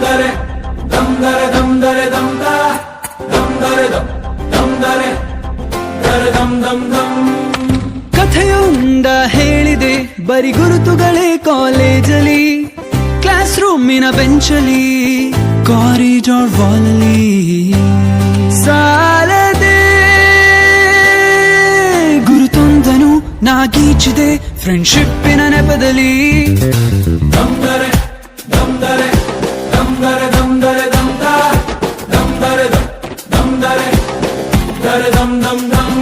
ದರೆ ದಮ್ ದರೆ ದಮ್ ದರೆ ದಮ್ ದಮ್ ದರೆ ದಮ್ ದರೆ ದರೆ ದಮ್ ದಮ್ ದಮ್. ಕಥೆಯೊಂದ ಹೇಳಿದೆ ಬರಿ ಗುರುತುಗಳೇ ಕಾಲೇಜಲ್ಲಿ, ಕ್ಲಾಸ್ ರೂಮಿನ ಬೆಂಚಲಿ, ಕಾರಿಡಾರ್ ವಾಲಲ್ಲಿ ಸಾಲದೆ ಗುರುತೊಂದನು ನಾಗೀಚಿದೆ ಫ್ರೆಂಡ್ಶಿಪ್ಪಿನ ನೆಪದಲ್ಲಿ. ದಮ್ ದರೆ ದಮ್ ದರೆ ದಮ್ ದರೆ ದಮ್ ದರೆ ದಮ್ ದಮ್ ದರೆ ದಮ್ ದರೆ ದರೆ ದಮ್ ದಮ್ ದಮ್.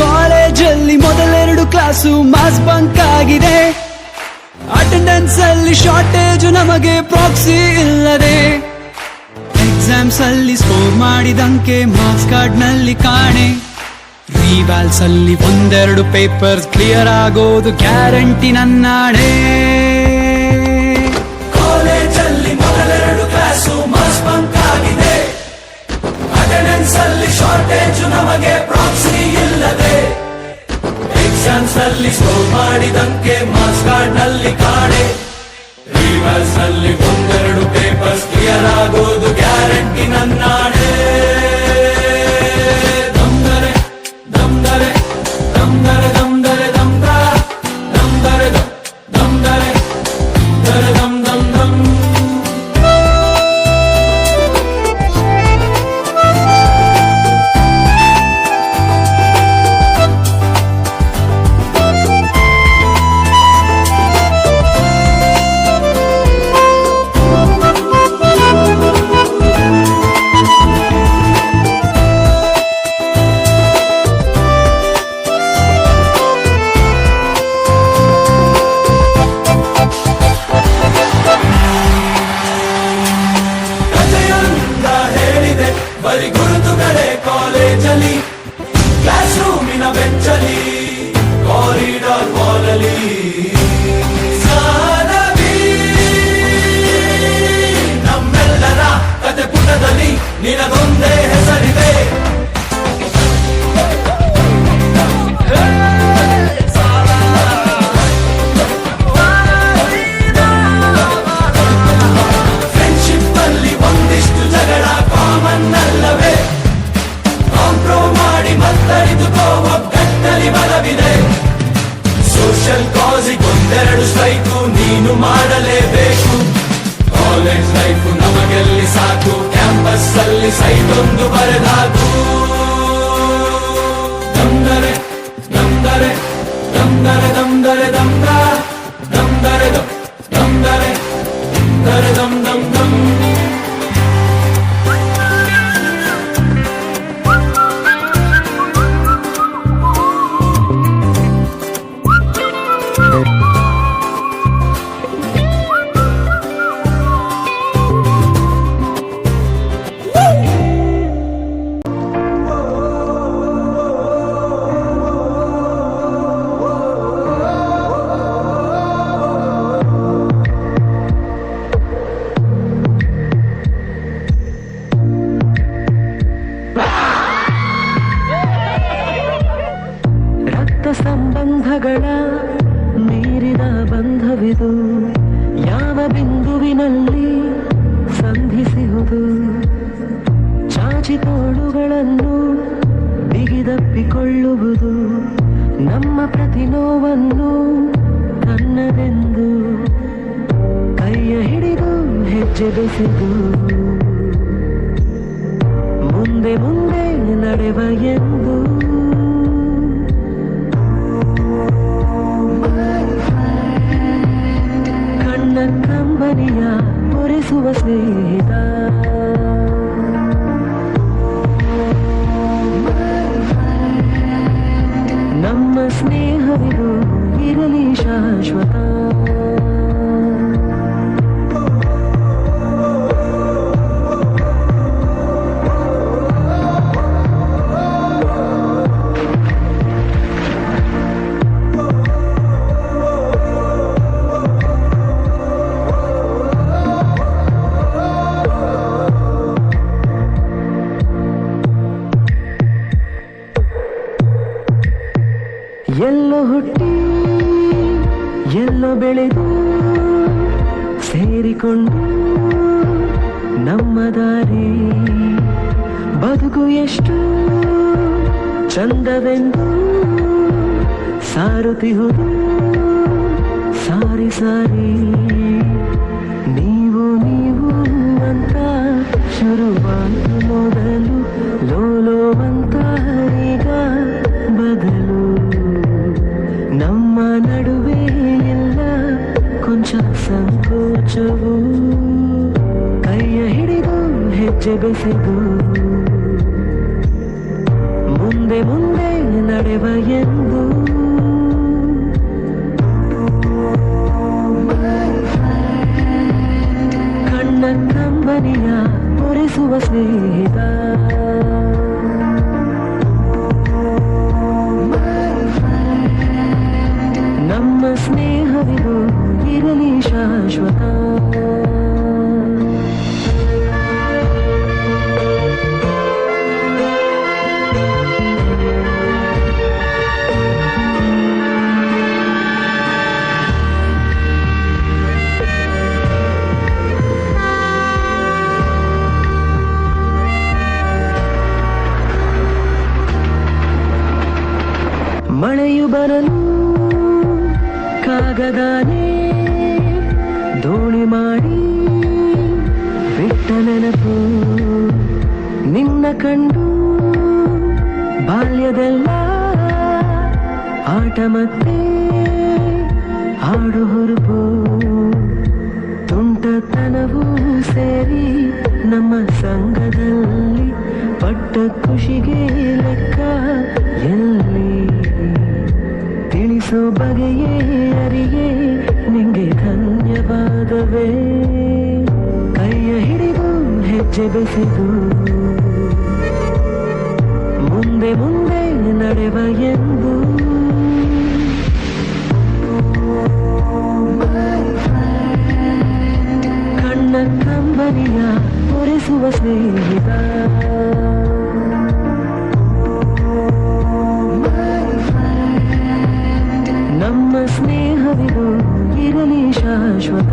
ಕಾಲೇಜಲ್ಲಿ ಮೊದಲೆರಡು ಕ್ಲಾಸು ಮಾಸ್ ಬಂಕ್ ಆಗಿದೆ, ಅಟೆಂಡೆನ್ಸ್ ಅಲ್ಲಿ ಶಾರ್ಟೇಜು ನಮಗೆ ಪ್ರಾಕ್ಸಿ ಇಲ್ಲದೆ, ಎಕ್ಸಾಮ್ಸ್ ಅಲ್ಲಿ ಸ್ಕೋರ್ ಮಾಡಿದಂಕೆ ಮಾರ್ಕ್ಸ್ ಕಾರ್ಡ್ ನಲ್ಲಿ ಕಾಣೆ, ರಿವ್ಯಾಲ್ಸ್ ಅಲ್ಲಿ ಒಂದೆರಡು ಪೇಪರ್ಸ್ ಕ್ಲಿಯರ್ ಆಗೋದು ಗ್ಯಾರಂಟಿ ನನ್ನಾಣೆ. ಕಾಲೇಜಲ್ಲಿ ಮೊದಲೆರಡು ಕ್ಲಾಸು ಮಾಸ್ ಬಂಕ್ ಆಗಿದೆ, ಅಟೆಂಡೆನ್ಸ್ ಅಲ್ಲಿ ಶಾರ್ಟೇಜ್ ನಮಗೆ ಪ್ರಾಕ್ಸಿ ಇಲ್ಲದೆ, ಎಕ್ಸಾಮ್ಸ್ ಅಲ್ಲಿ ಸ್ಕೋರ್ ಮಾಡಿದಂಕೆ ಮಾರ್ಕ್ಸ್ ಕಾರ್ಡ್ ನಲ್ಲಿ ಕಾಣೆ, ರಿವರ್ಸ್ ನಲ್ಲಿ ಒಂದೆರಡು ಪೇಪರ್ಸ್ ಕ್ಲಿಯರ್ ಆಗೋದು ಗ್ಯಾರಂಟಿ ನನ್ನಾಣೆ. ದಮ್ ದರೆ ದಮ್ ದರೆ ದಮ್ ದರೆ ದಮ್ ದರೆ ದಮ್ ದರೆ ದಮ್ ದರೆ ದರೆ ದಮ್ ದಮ್ ದಮ್. ಬರಿ ಗುರುತುಗಳೇ ಕಾಲೇಜಲ್ಲಿ, ಕ್ಲಾಸ್ ರೂಮಿನ ಬೆಂಚಲಿ, ಕಾರಿಡಾರ್ ವಾಲಲ್ಲಿ ಸಾರವಿ ನಮ್ಮೆಲ್ಲರ ಕತೆ ಪುಟದಲ್ಲಿ ನಿನಗೊಂದೇ ಹೆಸರಿದೆ. ಫ್ರೆಂಡ್ಶಿಪ್ ಅಲ್ಲಿ ಒಂದಿಷ್ಟು ಜಗಳ ಕಾಮನ್ ಅಲ್ಲವೇ, ಕಾಂಪ್ರೋ ಮಾಡಿ ಮತ್ತರಿದುಕೋ ಒಗ್ಗಟ್ಟಲ್ಲಿ ಬಲವಿದೆ. ಸೋಷಿಯಲ್ ಕಾಸಿಗೊಂದೆರಡು ಸ್ಟ್ರೈಕು ನೀನು ಮಾಡಲೇಬೇಕು, ಕಾಲೇಜ್ ಲೈಫು ನಮಗೆಲ್ಲಿ ಸಾಕು, ಕ್ಯಾಂಪಸ್ ಅಲ್ಲಿ ಸೈಟೊಂದು ಬರೆದಾಕು. ದಮ್ ದರೆ ದಮ್ ದರೆ ದಮ್ ದರೆ ದಮ್ ದರೆ ದಮ್ ದರೆ ದಮ್ ದರೆ ದರೆ ದಮ್ ದಮ್ ದಮ್. ಸಂಬಂಧಗಳ ಮೀರಿದ ಬಂಧವಿದು, ಯಾವ ಬಿಂದುವಿನಲ್ಲಿ ಸಂಧಿಸುವುದು, ಚಾಚಿ ತೋಳುಗಳನ್ನು ಬಿಗಿದಪ್ಪಿಕೊಳ್ಳುವುದು, ನಮ್ಮ ಪ್ರತಿ ನೋವನ್ನು ತನ್ನದೆಂದು ಕೈಯ ಹಿಡಿದು ಹೆಜ್ಜೆ ಬೆಸೆದು ಮುಂದೆ ಮುಂದೆ ನಡೆವ ಎಂದು ಕಂಬನಿಯ ಒರೆಸುವ ಸ್ನೇಹಿತ, ನಮ್ಮ ಸ್ನೇಹವಿದು ಇರಲಿ ಶಾಶ್ವತ. ಎಲ್ಲೋ ಬೆಳೆದು ಸೇರಿಕೊಂಡು ನಮ್ಮ ದಾರಿ ಬದುಕು ಎಷ್ಟು ಚಂದವೆಂದು ಸಾರುತ್ತಿಹುದು ಸಾರಿ ಸಾರಿ ನೀವು ನೀವು ಅಂತ ಶುರುವಾದ ಮೊದಲು ಲೋಲೋ ಅಂತ ಈಗ ಬದಲು ನಮ್ಮ ನಡುವೆ ಎಲ್ಲ ಕೊಂಚ ಸಂಕೋಚವು ಕೈಯ ಹಿಡಿದು ಹೆಜ್ಜೆ ಬೆಸೆದು ಮುಂದೆ ಮುಂದೆ ನಡೆವ ಎಂದು ಕಣ್ಣ ಕಂಬನಿಯ ಒರೆಸುವ ಸ್ನೇಹಿತ ನಮ್ಮ ಸ್ನೇಹವಿದು ಇರಲಿ ಶಾಶ್ವತ ಮಳೆಯು ಬರಲು ಕಾಗದಾನೆ ದೋಣಿ ಮಾಡಿ ಬಿಟ್ಟ ನೆನಪು ನಿನ್ನ ಕಂಡು ಬಾಲ್ಯದೆಲ್ಲ ಆಟ ಮತ್ತೆ ಆಡು ಹುರುಪು ತುಂಟತನವೂ ಸೇರಿ ನಮ್ಮ ಸಂಘದಲ್ಲಿ ಪಟ್ಟ ಖುಷಿಗೆ ಲೆಕ್ಕ ಎಲ್ಲಿ ತಿಳಿಸೋ ಬಗೆಯೇ ಅರಿಯೇ ನಿಂಗೆ ಧನ್ಯವಾದವೇ ಕೈಯ ಹಿಡಿದು ಹೆಜ್ಜೆ ಬೆಸೆದು ಮುಂದೆ ಮುಂದೆ ನಡೆವ ಎಂದು ಕಣ್ಣ ಕಂಬನಿಯ ಒರೆಸುವ ಸ್ನೇಹಿತ ನಮ್ಮ ಸ್ನೇಹವಿದು ಇರಲಿ ಶಾಶ್ವತ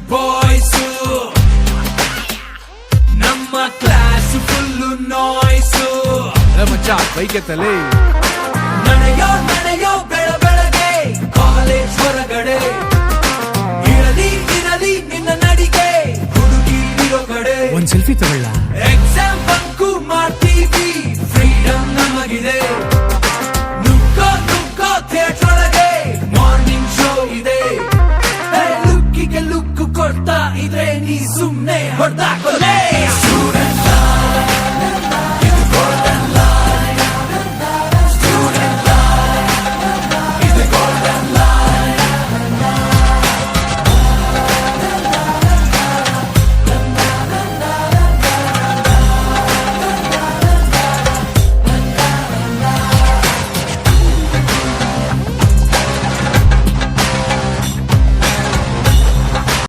ಬಾಯ್ಸ್ ನಮ್ಮ ಕ್ಲಾಸ್ ಫುಲ್ಲು ನಾಯ್ಸು ಮಚ್ಚ ಬೈಕೆತ್ತಲೇ